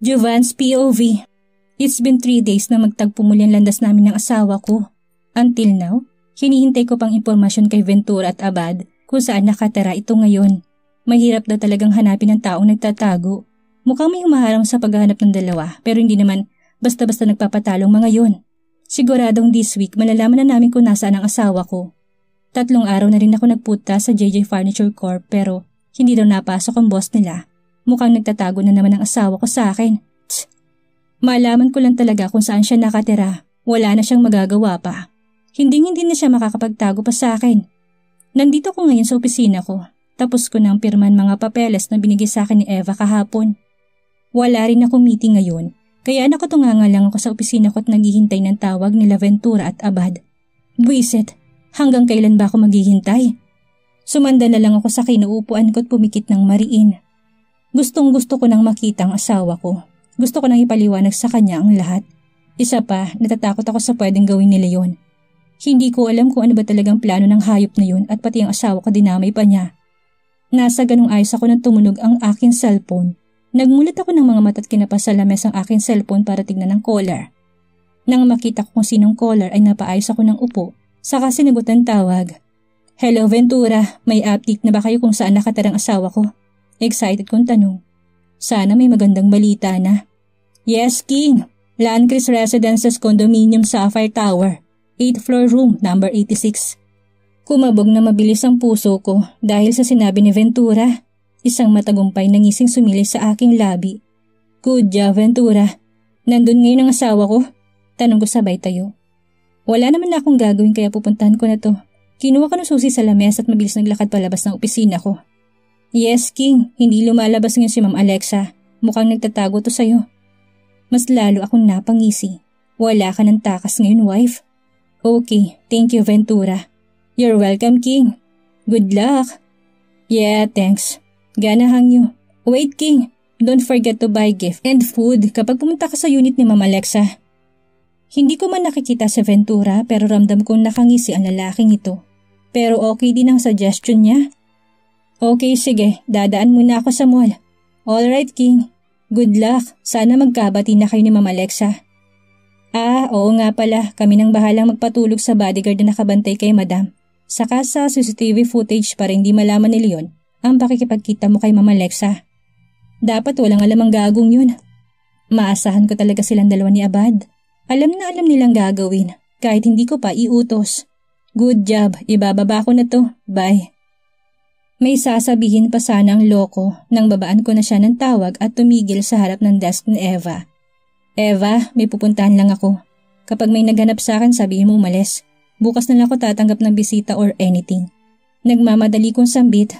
Jovan's POV. It's been 3 days na magtagpo muli ang landas namin ng asawa ko. Until now, hinihintay ko pang impormasyon kay Ventura at Abad kung saan nakatira ito ngayon. Mahirap daw talagang hanapin ang taong nagtatago. Mukhang may humaharang sa paghahanap ng dalawa pero hindi naman basta-basta nagpapatalong mga yon. Siguradong this week malalaman na namin kung nasaan ang asawa ko. 3 araw na rin ako nagpunta sa JJ Furniture Corp pero hindi daw napasok ang boss nila. Mukhang nagtatago na naman ang asawa ko sa akin. Tsk. Malaman ko lang talaga kung saan siya nakatira. Wala na siyang magagawa pa. Hindi na siya makakapagtago pa sa akin. Nandito ko ngayon sa opisina ko. Tapos ko nang pirman mga papeles na binigay sa akin ni Eva kahapon. Wala rin akong meeting ngayon. Kaya nakatunganga lang ako sa opisina ko at naghihintay ng tawag nila Ventura at Abad. Buisit, hanggang kailan ba ako maghihintay? Sumanda na lang ako sa kinauupuan ko at pumikit ng mariin. Gustong-gusto ko nang makita ang asawa ko. Gusto ko nang ipaliwanag sa kanya ang lahat. Isa pa, natatakot ako sa pwedeng gawin nila yon. Hindi ko alam kung ano ba talagang plano ng hayop na yun at pati ang asawa ko dinamay pa niya. Nasa ganung ayos ako nang tumunog ang aking cellphone. Nagmulat ako ng mga mata at kinapas sa lames ang aking cellphone para tignan ang caller. Nang makita ko kung sinong caller ay napaayos ako ng upo, saka sinagot ang tawag. Hello Ventura, may update na ba kayo kung saan nakatirang asawa ko? Excited kong tanong. Sana may magandang balita na. Yes, King. Landcris Residences Condominium Sapphire Tower. 8th floor room, number 86. Kumabog na mabilis ang puso ko dahil sa sinabi ni Ventura. Isang matagumpay na ngising sumilay sa aking labi. Good job, Ventura. Nandun ngayon ang asawa ko? Tanong ko sabay tayo. Wala naman na akong gagawin kaya pupuntahan ko na to. Kinuha ko ng susi sa lamesa at mabilis naglakad palabas ng opisina ko. Yes, King. Hindi lumalabas ngayon si Ma'am Alexa. Mukhang nagtatago to sa'yo. Mas lalo akong napangisi. Wala ka ng takas ngayon, wife. Okay, thank you, Ventura. You're welcome, King. Good luck. Yeah, thanks. Ganahang you. Wait, King. Don't forget to buy gift and food kapag pumunta ka sa unit ni Ma'am Alexa. Hindi ko man nakikita si Ventura pero ramdam kong nakangisi ang lalaking ito. Pero okay din ang suggestion niya. Okay, sige. Dadaan muna ako sa mall. Alright, King. Good luck. Sana magkabati na kayo ni Ma'am Alexa. Oo nga pala. Kami nang bahalang magpatulog sa bodyguard na nakabantay kay Madam. Saka sa CCTV footage para hindi malaman ni Leon ang pakikipagkita mo kay Ma'am Alexa. Dapat walang alam ang gagong yun. Maasahan ko talaga silang dalawa ni Abad. Alam na alam nilang gagawin kahit hindi ko pa iutos. Good job. Ibababa ko na to. Bye. May sasabihin pa sana ang loko nang babaan ko na siya ng tawag at tumigil sa harap ng desk ni Eva. Eva, may pupuntahan lang ako. Kapag may naghanap sa akin, sabihin mo umalis. Bukas na lang ako tatanggap ng bisita or anything. Nagmamadali kong sambit.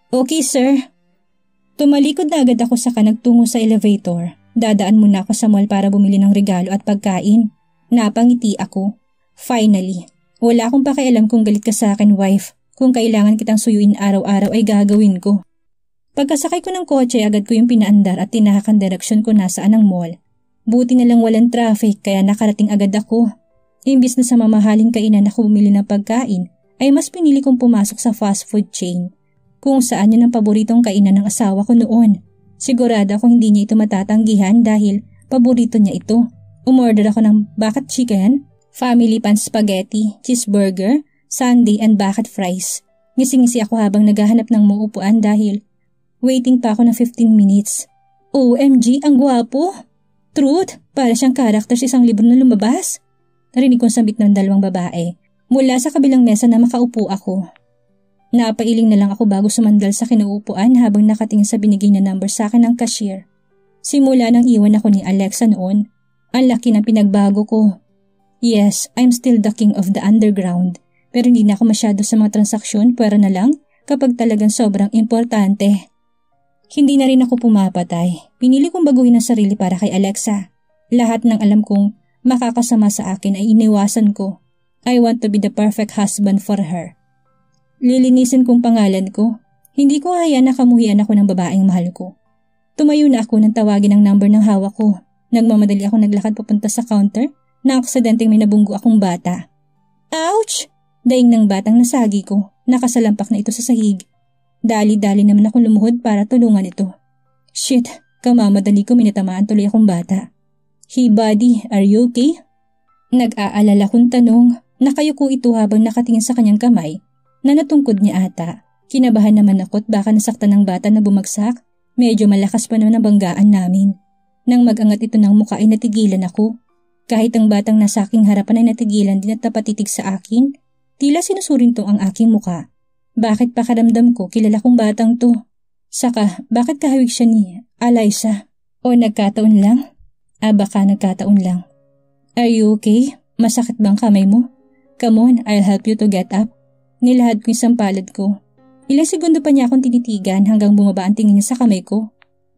Okay, sir. Tumalikod na agad ako saka nagtungo sa elevator. Dadaan muna ako sa mall para bumili ng regalo at pagkain. Napangiti ako. Finally, wala akong pakialam kung galit ka sa akin, wife. Kung kailangan kitang suyuin araw-araw ay gagawin ko. Pagkasakay ko ng kotse, agad ko yung pinaandar at tinahak ang direksyon ko nasaan ang mall. Buti na lang walang traffic kaya nakarating agad ako. Imbis na sa mamahaling kainan ako bumili ng pagkain, ay mas pinili kong pumasok sa fast food chain. Kung saan yun ang paboritong kainan ng asawa ko noon. Sigurado akong hindi niya ito matatanggihan dahil paborito niya ito. Umorder ako ng bucket chicken, family pan spaghetti, cheeseburger, sundae and bucket fries. Ngising-ngisi ako habang naghahanap ng mauupuan dahil waiting pa ako ng 15 minutes. OMG, ang gwapo! Truth, para siyang karakter sa isang libro na lumabas. Narinig kong sambit ng 2 babae mula sa kabilang mesa na makaupo ako. Napailing na lang ako bago sumandal sa kinauupuan habang nakatingin sa binigay na number sa akin ng cashier. Simula nang iwan ako ni Alexa noon, ang laki ng pinagbago ko. Yes, I'm still the king of the underground. Pero hindi na ako masyado sa mga transaksyon, pwera na lang kapag talagang sobrang importante. Hindi na rin ako pumapatay. Pinili kong baguhin ang sarili para kay Alexa. Lahat ng alam kong makakasama sa akin ay iniwasan ko. I want to be the perfect husband for her. Lilinisin kong pangalan ko. Hindi ko hayaan na kamuhian ako ng babaeng mahal ko. Tumayo na ako nang tawagin ang number ng hawak ko. Nagmamadali ako naglakad papunta sa counter na aksidenteng may nabunggo akong bata. Ouch! Daing ng batang nasagi ko, nakasalampak na ito sa sahig. Dali-dali naman ako lumuhod para tulungan ito. Shit, Kamamadali ko minatamaan tuloy akong bata. "Hey buddy, are you okay?" Nag-aalala kong tanong. Nakayuko ito habang nakatingin sa kanyang kamay na natungkod niya ata. Kinabahan naman ako at baka nasaktan ng bata na bumagsak. Medyo malakas pa naman ang banggaan namin. Nang mag-angat ito ng muka ay natigilan ako. Kahit ang batang nasa aking harapan ay natigilan din at napatitig sa akin, tila sinusurinto ang aking muka. Bakit pakaramdam ko kilala kong batang to? Saka, bakit kahawig siya ni Alyssa? O nagkataon lang? Baka nagkataon lang. "Are you okay? Masakit bang kamay mo? Come on, I'll help you to get up." Nilahad ko yung sampalad ko. Ilang segundo pa niya akong tinitigan hanggang bumaba ang tingin niya sa kamay ko.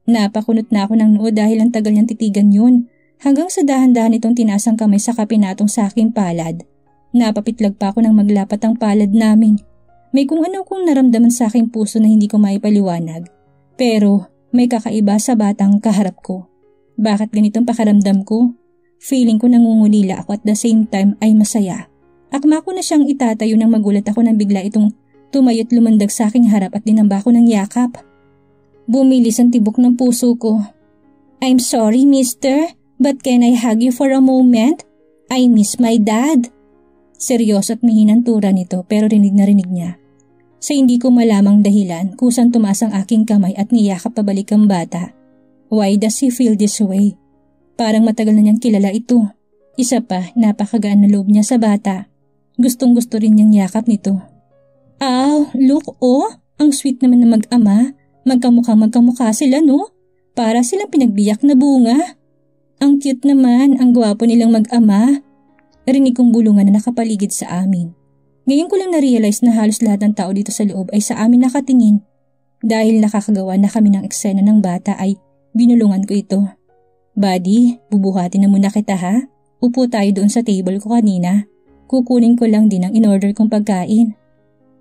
Napakunot na ako ng noo dahil ang tagal niyang titigan yun. Hanggang sa dahan-dahan itong tinaas ang kamay sa kapinatong sa aking palad. Napapitlag pa ako nang maglapat ang palad namin. May kung ano kong naramdaman sa aking puso na hindi ko maipaliwanag. Pero may kakaiba sa batang kaharap ko. Bakit ganitong pakaramdam ko? Feeling ko nangungulila ako at the same time ay masaya. Akma ko na siyang itatayo nang magulat ako nang bigla itong tumayo't lumandag sa aking harap at dinamba ko ng yakap. Bumilis ang tibok ng puso ko. "I'm sorry, mister. But can I hug you for a moment? I miss my dad." Seryoso at mihinang tura nito pero rinig na rinig niya. Sa hindi ko malamang dahilan, kusang tumaas ang aking kamay at niyakap pabalik ang bata. Why does he feel this way? Parang matagal na niyang kilala ito. Isa pa, napakagaan na loob niya sa bata. Gustong gusto rin niyang yakap nito. Look ang sweet naman na mag-ama. Magkamukha sila no? Para silang pinagbiyak na bunga. Ang cute naman, ang gwapo nilang mag-ama. Rinig kong bulungan na nakapaligid sa amin. Ngayon ko lang na-realize na halos lahat ng tao dito sa loob ay sa amin nakatingin. Dahil nakakagawa na kami ng eksena ng bata ay binulungan ko ito. "Buddy, bubuhatin na muna kita ha. Upo tayo doon sa table ko kanina. Kukunin ko lang din ang in-order kong pagkain."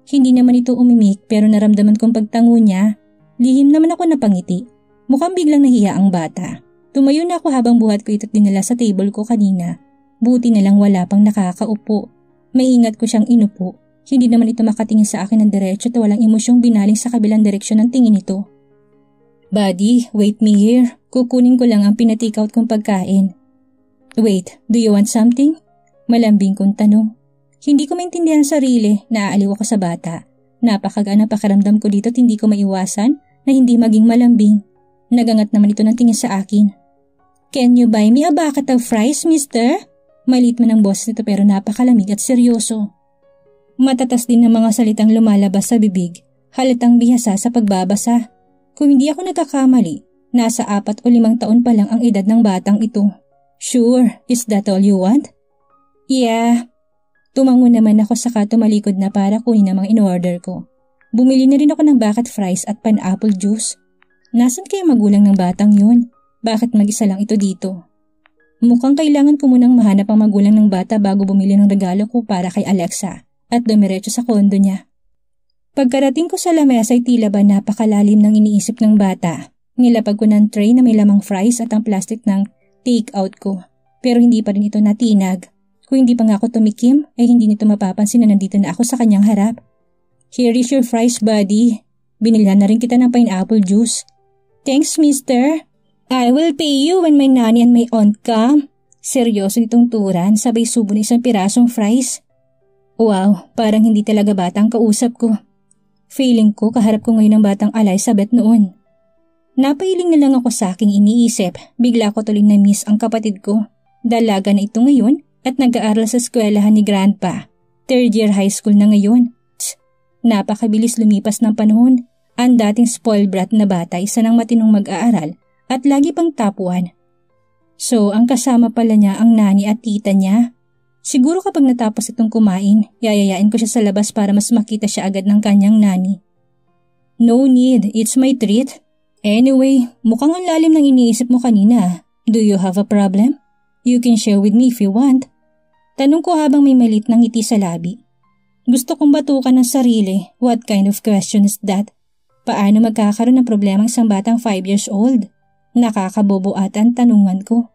Hindi naman ito umimik pero naramdaman kong pagtango niya. Lihim naman ako napangiti. Mukhang biglang nahiya ang bata. Tumayo na ako habang buhat ko ito't dinala sa table ko kanina. Buti na lang wala pang nakakaupo. Maingat ko siyang inupo. Hindi naman ito makatingin sa akin ng diretso at walang emosyong binaling sa kabilang direksyon ng tingin nito. "Buddy, wait me here. Kukunin ko lang ang pinatik-out kong pagkain." "Wait, do you want something?" Malambing kong tanong. Hindi ko maintindihan ang sarili, naaaliw ako sa bata. Napakagaan ang pakiramdam ko dito at hindi ko maiwasan na hindi maging malambing. Nagangat naman ito ng tingin sa akin. "Can you buy me a bucket of fries, mister?" Maliit man ang boses nito pero napakalamig at seryoso. Matatas din ang mga salitang lumalabas sa bibig, halatang bihasa sa pagbabasa. Kung hindi ako nagkakamali, nasa 4 o 5 taon pa lang ang edad ng batang ito. "Sure, is that all you want?" "Yeah." Tumango naman ako saka tumalikod na para kunin ang mga in-order ko. Bumili na rin ako ng bucket fries at pineapple juice. Nasaan kaya magulang ng batang yun? Bakit mag-isa lang ito dito? Mukhang kailangan ko munang mahanap ang magulang ng bata bago bumili ng regalo ko para kay Alexa at dumiretso sa kondo niya. Pagkarating ko sa lamesa ay tila ba napakalalim ng iniisip ng bata. Nilapag ko ng tray na may lamang fries at ang plastic ng take-out ko. Pero hindi pa rin ito natinag. Kung hindi pa nga ako tumikim, ay hindi nito mapapansin na nandito na ako sa kanyang harap. "Here is your fries, buddy. Binilhan na rin kita ng pineapple juice." "Thanks, mister. I will pay you when my nanny and my aunt come." Seryoso nitong turan, sabay subo ng isang pirasong fries. Wow, parang hindi talaga batang kausap ko. Feeling ko kaharap ko ngayon ang batang Elizabeth noon. Napailing na lang ako sa aking iniisip, bigla ko tuloy na miss ang kapatid ko. Dalaga na ito ngayon at nag-aaral sa eskwelahan ni Grandpa. 3rd year high school na ngayon. Napakabilis lumipas ng panahon. Ang dating spoiled brat na bata isa nang matinong mag-aaral at lagi pang top 1. So ang kasama pala niya ang nani at tita niya. Siguro kapag natapos itong kumain, yayayain ko siya sa labas para mas makita siya agad ng kanyang nani. "No need, it's my treat. Anyway, mukhang ang lalim ng iniisip mo kanina. Do you have a problem? You can share with me if you want." Tanong ko habang may malit ng ngiti sa labi. Gusto kong batukan ng sarili. What kind of question is that? Paano magkakaroon ng problema ang isang batang 5 years old? Nakakabobo ata ang tanungan ko.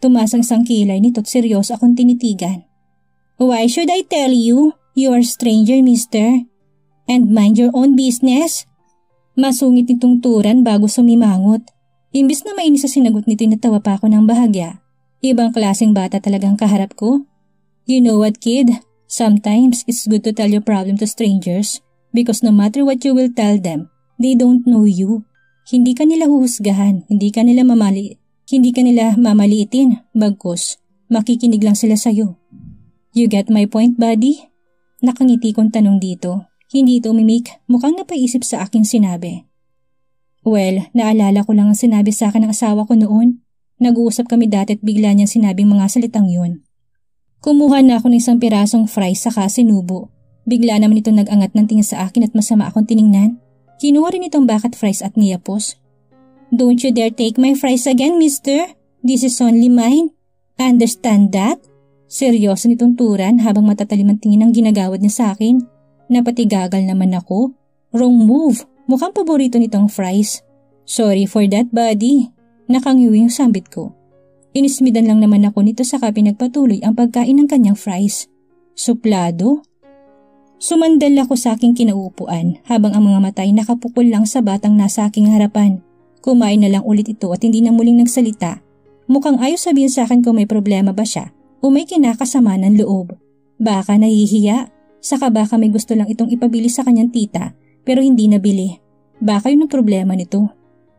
Tumasang sangkilay nito at seryoso akong tinitigan. "Why should I tell you? You are a stranger, mister. And mind your own business." Masungit nitong turan bago sumimangot. Imbis na mainis sa sinagot nito, natawa pa ako ng bahagya. Ibang klaseng bata talagang kaharap ko. You know what, kid? Sometimes it's good to tell your problem to strangers because no matter what you will tell them, they don't know you. Hindi ka nila huhusgahan, hindi ka nila mamaliitin, bagkus makikinig lang sila sa'yo. You get my point, buddy? Nakangiti kong tanong dito. Hindi ito umimik, mukhang napaisip sa aking sinabi. Well, naalala ko lang ang sinabi sa akin ng asawa ko noon. Nag-uusap kami dati at bigla niyang sinabing mga salitang yun. Kumuha na ako ng isang pirasong fries saka sinubo. Bigla naman ito nag-angat ng tingin sa akin at masama akong tiningnan. Kinuha rin itong bucket fries at niyapos. Don't you dare take my fries again, mister. This is only mine. Understand that? Seryoso nitong turan habang matatalim ang tingin ang ginagawad niya sa akin. Napatigagal naman ako. Wrong move. Mukhang paborito nitong fries. Sorry for that, buddy. Nakangiwi yung sambit ko. Inismidan lang naman ako nito saka pinagpatuloy ang pagkain ng kanyang fries. Suplado? Sumandal ako sa aking kinauupuan habang ang mga mata ay nakapukol lang sa batang nasa aking harapan. Kumain na lang ulit ito at hindi na muling nagsalita. Mukhang ayos sabihin sa akin kung may problema ba siya o may kinakasama ng loob. Baka nahihiya, saka baka may gusto lang itong ipabili sa kanyang tita pero hindi nabili. Baka yun ang problema nito.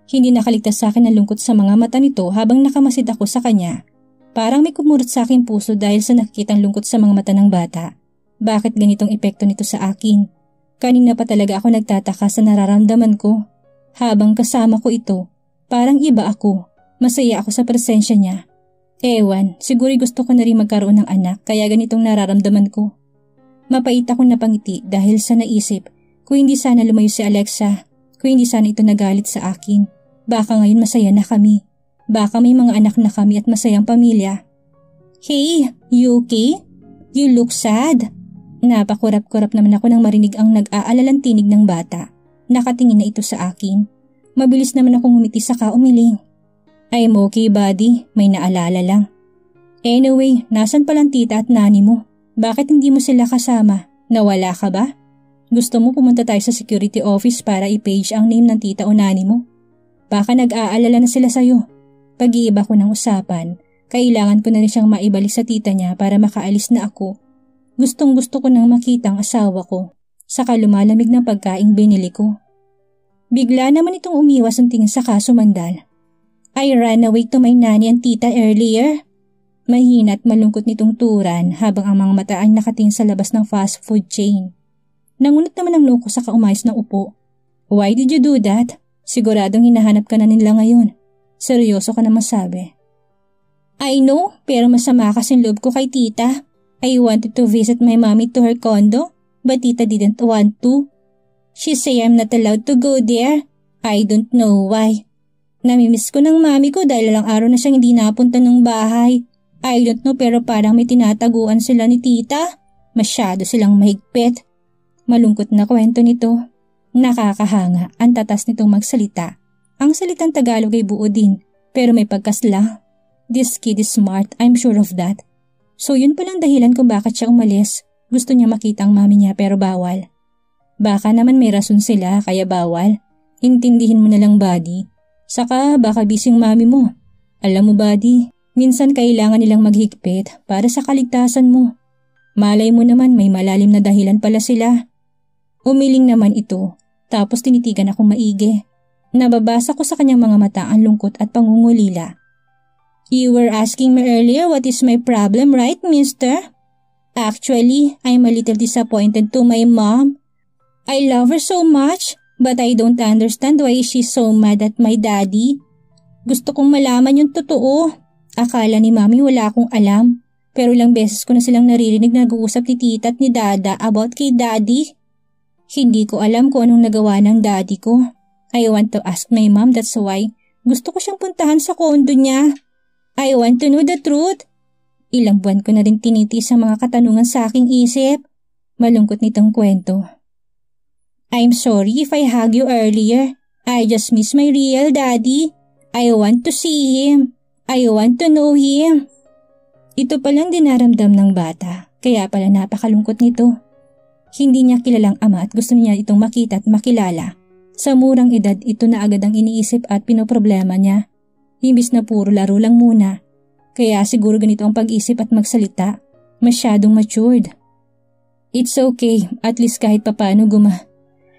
Hindi nakaligtas sa akin ang lungkot sa mga mata nito habang nakamasid ako sa kanya. Parang may kumurot sa aking puso dahil sa nakikitang lungkot sa mga mata ng bata. Bakit ganitong epekto nito sa akin? Kanina pa talaga ako nagtataka sa nararamdaman ko. Habang kasama ko ito, parang iba ako. Masaya ako sa presensya niya. Ewan, siguro gusto ko na rin magkaroon ng anak kaya ganitong nararamdaman ko. Mapait ako napangiti dahil sa naisip, kung hindi sana lumayo si Alexa, kung hindi sana ito nagalit sa akin, baka ngayon masaya na kami. Baka may mga anak na kami at masayang pamilya. Hey, you okay? You look sad. Napakurap-kurap naman ako nang marinig ang nag-aalalang tinig ng bata. Nakatingin na ito sa akin. Mabilis naman akong ngumiti saka umiling. I'm okay, buddy. May naalala lang. Anyway, nasan palang tita at nani mo? Bakit hindi mo sila kasama? Nawala ka ba? Gusto mo pumunta tayo sa security office para i-page ang name ng tita o nani mo? Baka nag-aalala na sila sa'yo. Pag-iiba ko ng usapan, kailangan ko na rin siyang maibalik sa tita niya para makaalis na ako. Gustong-gusto ko nang makita ang asawa ko. Saka lumalamig ng pagkaing binili ko. Bigla naman itong umiwas ang tingin saka sumandal. I ran away to my nanny and tita earlier. Mahina at malungkot nitong turan habang ang mga mata ay nakatingin sa labas ng fast food chain. Nangunot naman ang loko saka umayos ng upo. Why did you do that? Siguradong hinahanap ka na nila ngayon. Seryoso ka naman sabi. I know, pero masama kasing loob ko kay tita. I wanted to visit my mommy to her condo, but tita didn't want to. She say I'm not allowed to go there. I don't know why. Namimiss ko ng mami ko dahil ilang araw na siyang hindi napunta ng bahay. I don't know pero parang may tinataguan sila ni tita. Masyado silang mahigpit. Malungkot na kwento nito. Nakakahanga ang tatas nitong magsalita. Ang salitang Tagalog ay buo din pero may pagkasla. This kid is smart, I'm sure of that. So yun palang dahilan kung bakit siya umalis. Gusto niya makita ang mami niya pero bawal. Baka naman may rason sila kaya bawal. Intindihin mo na lang, buddy. Saka baka bising mami mo. Alam mo, buddy, minsan kailangan nilang maghigpit para sa kaligtasan mo. Malay mo naman may malalim na dahilan pala sila. Umiling naman ito tapos tinitigan akong maigi. Nababasa ko sa kanyang mga mata ang lungkot at pangungulila. You were asking me earlier what is my problem, right, mister? Actually, I'm a little disappointed to my mom. I love her so much, but I don't understand why she's so mad at my daddy. Gusto kong malaman yung totoo. Akala ni mami wala akong alam, pero ilang beses ko na silang naririnig na nag-uusap ni tita at ni dada about kay daddy. Hindi ko alam kung anong nagawa ng daddy ko. I want to ask my mom, that's why gusto ko siyang puntahan sa kondo niya. I want to know the truth. Ilang buwan ko na rin tinitiis ang mga katanungan sa aking isip. Malungkot nitong kwento. I'm sorry if I hugged you earlier. I just miss my real daddy. I want to see him. I want to know him. Ito palang dinaramdam ng bata, kaya pala napakalungkot nito. Hindi niya kilalang ama at gusto niya itong makita at makilala. Sa murang edad ito na agad ang iniisip at pinoproblema niya. Imbis na puro laro lang muna. Kaya siguro ganito ang pag-isip at magsalita. Masyadong matured. It's okay, at least kahit papano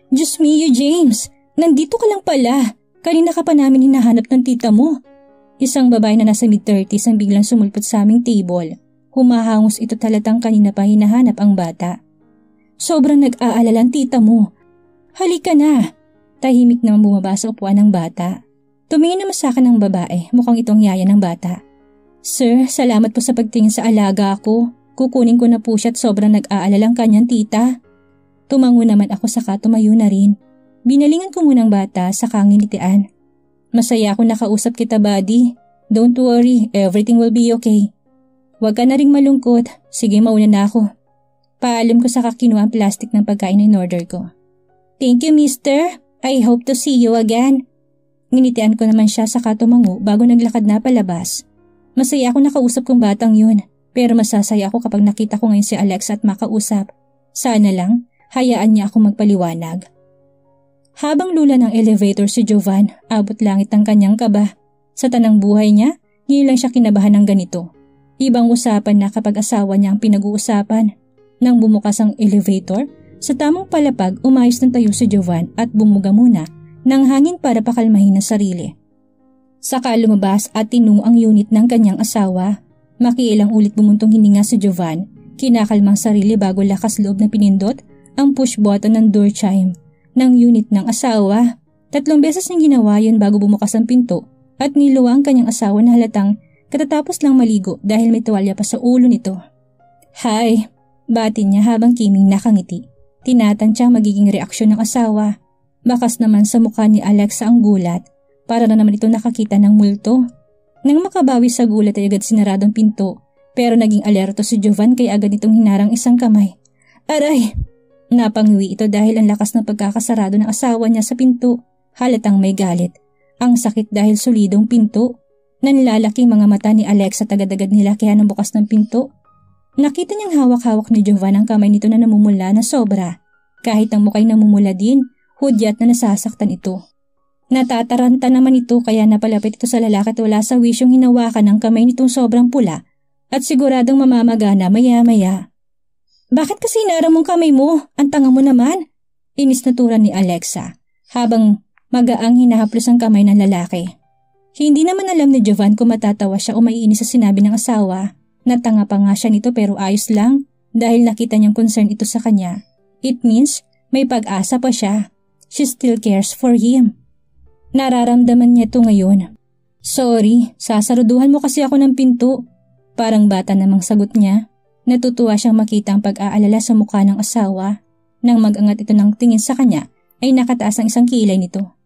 Diyos mio, James! Nandito ka lang pala. Kanina ka pa namin hinahanap ng tita mo. Isang babae na nasa mid-30s ang biglang sumulpot sa aming table. Humahangos ito talatang kanina pa hinahanap ang bata. Sobrang nag-aalala ang tita mo. Halika na! Tahimik naman bumaba sa upuan ng bata. Tumingin naman sa akin ang babae, mukhang itong yaya ng bata. Sir, salamat po sa pagtingin sa alaga ko. Kukunin ko na po siya at sobrang nag-aalala ang kanyang tita. Tumango naman ako saka tumayo na rin. Binalingan ko muna ang bata saka nginitian. Masaya ako nakausap kita, buddy. Don't worry, everything will be okay. Huwag ka na ring malungkot. Sige, mauna na ako. Paalam ko saka kinuha ang plastic ng pagkain na in-order ko. Thank you, mister. I hope to see you again. Nginitian ko naman siya saka tumango bago naglakad na palabas. Masaya ako nakausap kong batang yun, pero masasaya ako kapag nakita ko ngayon si Alexa at makausap. Sana lang, hayaan niya ako magpaliwanag. Habang lula ng elevator si Jovan, abot langit ang kanyang kaba. Sa tanang buhay niya, ngayon lang siya kinabahan ng ganito. Ibang usapan na kapag asawa niya ang pinag-uusapan. Nang bumukas ang elevator, sa tamang palapag umayos ng tayo si Jovan at bumuga muna ng hangin para pakalmahin ang sarili. Saka lumabas at tinungo ang unit ng kanyang asawa. Makiilang ulit bumuntong hininga si Jovan, kinakalmang sarili bago lakas loob na pinindot ang push button ng door chime ng unit ng asawa. 3 beses niyang ginawa yun bago bumukas ang pinto at niluwa ang kanyang asawa na halatang katatapos lang maligo dahil may tuwalya pa sa ulo nito. Hi, bati niya habang kiming nakangiti. Tinatansya magiging reaksyon ng asawa. Bakas naman sa mukha ni Alexa ang gulat. Para na naman ito nakakita ng multo. Nang makabawi sa gulat ay agad sinaradong pinto. Pero naging alerto si Jovan kaya agad itong hinarang isang kamay. Aray! Napangwi ito dahil ang lakas ng pagkakasarado ng asawa niya sa pinto. Halatang may galit. Ang sakit dahil solidong pinto. Nanlalaking mga mata ni Alexa tagad-agad nilakihan ng bukas ng pinto. Nakita niyang hawak-hawak ni Jovan ang kamay nito na namumula na sobra. Kahit ang mukhay namumula din, hudyat na nasasaktan ito. Natataranta naman ito kaya napalapit ito sa lalaki at wala sa wisyong hinawakan ang kamay nitong sobrang pula at siguradong mamamagana maya-maya. Bakit kasi hinarang mong kamay mo? Ang tanga mo naman! Inis na turan ni Alexa habang magaang hinahaplos ang kamay ng lalaki. Hindi naman alam ni Jovan kung matatawa siya o maiinis sa sinabi ng asawa. Natanga pa nga siya nito pero ayos lang dahil nakita niyang concern ito sa kanya. It means may pag-asa pa siya. She still cares for him. Nararamdaman niya ito ngayon. Sorry, sasaruduhan mo kasi ako ng pinto. Parang bata namang sagot niya. Natutuwa siyang makita ang pag-aalala sa mukha ng asawa. Nang mag-angat ito ng tingin sa kanya ay nakataas ang isang kilay nito.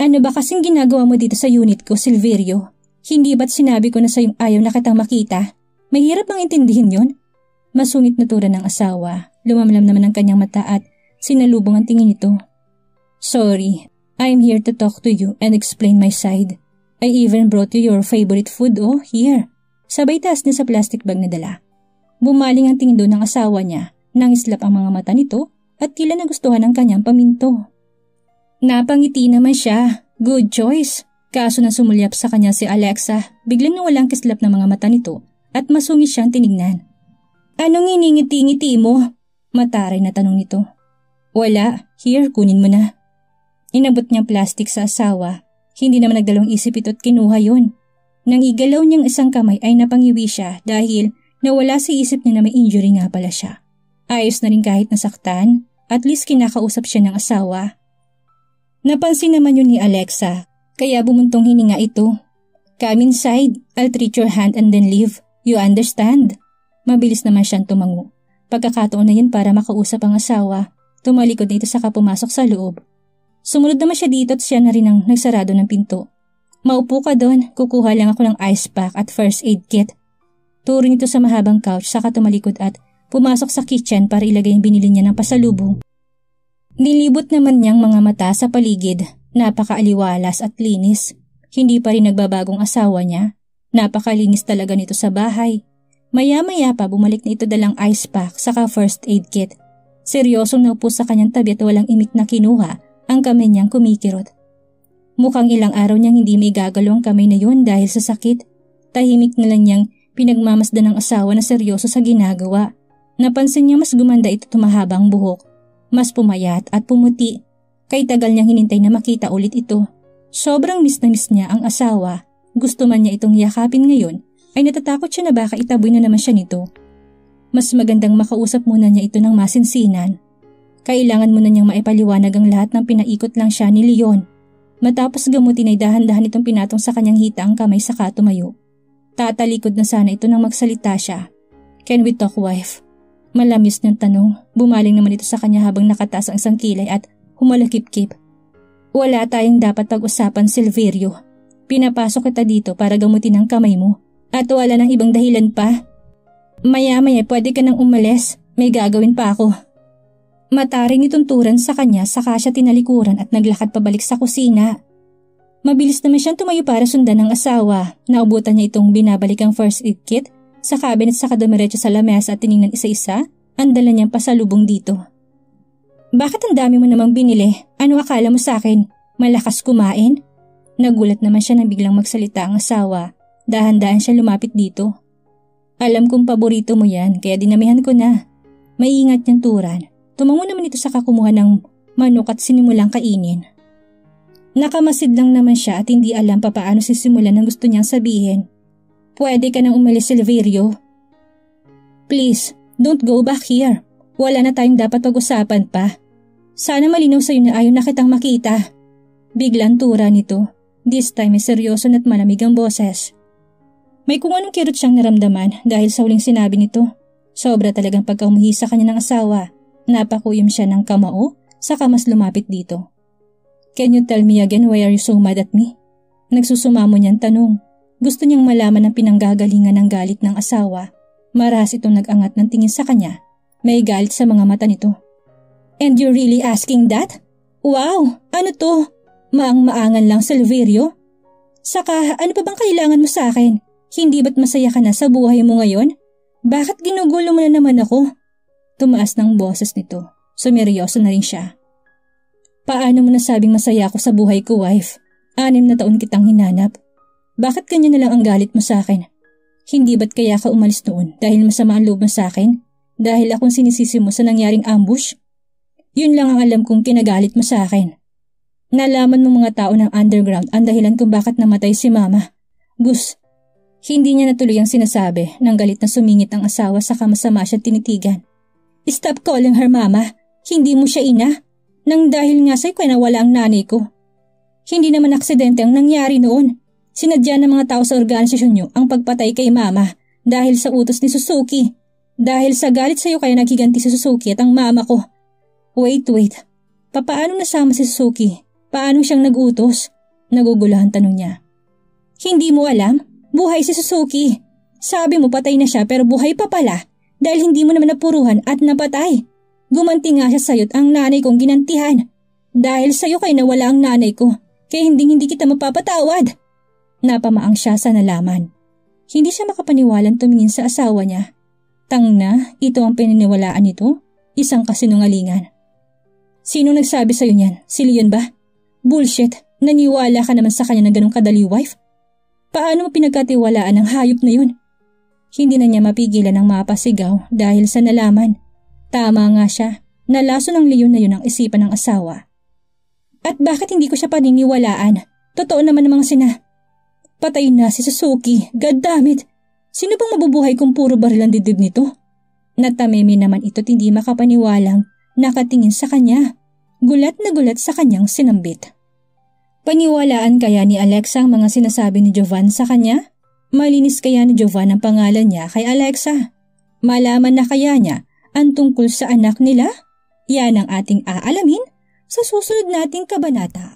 Ano ba kasing ginagawa mo dito sa unit ko, Silverio? Hindi ba't sinabi ko na sa'yong ayaw na kitang makita? Mahirap bang intindihin yon? Masungit na tura ng asawa. Lumamlam naman ang kanyang mata at sinalubong ang tingin nito. Sorry, I'm here to talk to you and explain my side. I even brought you your favorite food, oh, here. Sabay taas niya sa plastic bag na dala. Bumaling ang tingin doon ng asawa niya. Nangislap ang mga mata nito at tila nagustuhan ang kanyang paminto. Napangiti naman siya. Good choice. Kaso na sumulyap sa kanya si Alexa, biglang nawalang kislap ng mga mata nito at masungit siyang tinignan. Anong iningiti-ngiti mo? Mataray na tanong nito. Wala, here, kunin mo na. Inabot niyang plastic sa asawa. Hindi naman nagdalawang isip ito at kinuha yun. Nang igalaw niyang isang kamay ay napangiwi siya dahil nawala sa isip niya na may injury nga pala siya. Ayos na rin kahit nasaktan, at least kinakausap siya ng asawa. Napansin naman yun ni Alexa, kaya bumuntong hininga ito. Come inside, I'll treat your hand and then leave. You understand? Mabilis naman siyang tumango. Pagkakataon na yun para makausap ang asawa. Tumalikod na ito saka pumasok sa loob. Sumunod naman siya dito at siya na rin ang nagsarado ng pinto. Maupo ka doon, kukuha lang ako ng ice pack at first aid kit. Turing ito sa mahabang couch saka tumalikod at pumasok sa kitchen para ilagay ang binili niya ng pasalubong. Nilibot naman niyang mga mata sa paligid, napakaaliwalas at linis. Hindi pa rin nagbabagong asawa niya. Napakalinis talaga nito sa bahay. Maya-maya pa bumalik na ito dalang ice pack saka first aid kit. Seryosong naupo sa kanyang tabi at walang imik na kinuha ang kamay niyang kumikirot. Mukhang ilang araw niyang hindi may gagalaw ang kamay na yun dahil sa sakit. Tahimik na lang niyang pinagmamasdan ng asawa na seryoso sa ginagawa. Napansin niya mas gumanda ito tumahabang buhok, mas pumayat at pumuti. Kay tagal niyang hinintay na makita ulit ito. Sobrang miss na miss niya ang asawa. Gusto man niya itong yakapin ngayon, ay natatakot siya na baka itaboy na naman siya nito. Mas magandang makausap muna niya ito ng masinsinan. Kailangan muna niyang maipaliwanag ang lahat ng pinaikot lang siya ni Leon. Matapos gamutin ay dahan-dahan itong pinatong sa kanyang hita ang kamay saka tumayo. Tatalikod na sana ito nang magsalita siya. "Can we talk, wife?" Malamis niyang tanong. Bumaling naman ito sa kanya habang nakataas ang isang kilay at humalakip-kip. "Wala tayong dapat pag-usapan, Silverio. Pinapasok kita dito para gamutin ang kamay mo. At wala nang ibang dahilan pa. Maya-maya pwede ka nang umalis. May gagawin pa ako." Mataring itunturan sa kanya saka siya tinalikuran at naglakad pabalik sa kusina. Mabilis naman siyang tumayo para sundan ng asawa. Naubutan niya itong binabalik ang first aid kit sa cabinet saka dumiretso sa lamesa at tiningnan isa-isa ang dala niyang pasalubong dito. "Bakit ang dami mo namang binili? Ano akala mo sa akin? Malakas kumain?" Nagulat naman siya nang biglang magsalita ang asawa. Dahan-dahan siya lumapit dito. "Alam kong paborito mo yan kaya dinamihan ko na." Maiingat niyang turan. Tumango naman ito sa kakumuha ng manok at sinimulang kainin. Nakamasid lang naman siya at hindi alam pa paano sisimulan ang gusto niyang sabihin. "Pwede ka nang umalis, Silverio. Please, don't go back here. Wala na tayong dapat pag-usapan pa. Sana malinaw sa'yo na ayaw na kitang makita." Biglang tura nito. This time ay seryoso at malamig ang boses. May kung anong kirot siyang naramdaman dahil sa huling sinabi nito. Sobra talagang pagkaumuhi sa kanya ng asawa. Napakuyom siya ng kamao saka mas lumapit dito. "Can you tell me again why are you so mad at me?" Nagsusumamo niyang tanong. Gusto niyang malaman ang pinanggagalingan ng galit ng asawa. Marahas itong nag-angat ng tingin sa kanya. May galit sa mga mata nito. "And you're really asking that? Wow! Ano to? Maang-maangan lang, Silverio? Saka ano pa bang kailangan mo sa akin? Hindi ba't masaya ka na sa buhay mo ngayon? Bakit ginugulo mo na naman ako?" Tumaas ng boses nito. Sumeryoso na rin siya. "Paano mo nasabing masaya ako sa buhay ko, wife? 6 na taon kitang hinanap. Bakit ganyan na lang ang galit mo sa akin? Hindi ba't kaya ka umalis noon dahil masama ang loob mo sa akin? Dahil akong sinisisi mo sa nangyaring ambush? Yun lang ang alam kong kinagalit mo sa akin. Nalaman mo mga tao ng underground ang dahilan kung bakit namatay si Mama. Gus." Hindi niya natuloy ang sinasabi nang galit na sumingit ang asawa saka masama siya tinitigan. "Stop calling her Mama. Hindi mo siya ina. Nang dahil nga sa'yo kaya nawala ang nanay ko. Hindi naman aksidente ang nangyari noon. Sinadya ng mga tao sa organisasyon niyo ang pagpatay kay Mama dahil sa utos ni Suzuki. Dahil sa galit sa'yo kaya naghiganti si Suzuki at ang mama ko." Wait. Papaano nasama si Suzuki? Paano siyang nag-utos? Nagugulahan tanong niya. "Hindi mo alam? Buhay si Suzuki. Sabi mo patay na siya pero buhay pa pala. Dahil hindi mo naman napuruhan at napatay. Gumanti nga siya sa'yo't ang nanay kong ginantihan. Dahil sa'yo kay nawala ang nanay ko, kaya hindi kita mapapatawad." Napamaang siya sa nalaman. Hindi siya makapaniwalang tumingin sa asawa niya. Tangna, ito ang pininiwalaan nito? Isang kasinungalingan. "Sino nagsabi sa'yo niyan? Si Leon ba? Bullshit, naniwala ka naman sa kanya ng ganong kadali, wife? Paano mo pinagkatiwalaan ang hayop na yun?" Hindi na niya mapigilan ang mapasigaw dahil sa nalaman. Tama nga siya, nalaso ng Leon na yun ang isipan ng asawa. At bakit hindi ko siya paniniwalaan? Totoo naman ang mga Patay na si Suzuki, goddammit. Sino bang mabubuhay kung puro baril ang dibdib nito? Natameme naman ito't hindi makapaniwalang nakatingin sa kanya. Gulat na gulat sa kanyang sinambit. Paniwalaan kaya ni Alexa ang mga sinasabi ni Jovan sa kanya? Malinis kaya ni Jovan ang pangalan niya kay Alexa? Malaman na kaya niya ang tungkol sa anak nila? Yan ang ating aalamin sa susunod nating kabanata.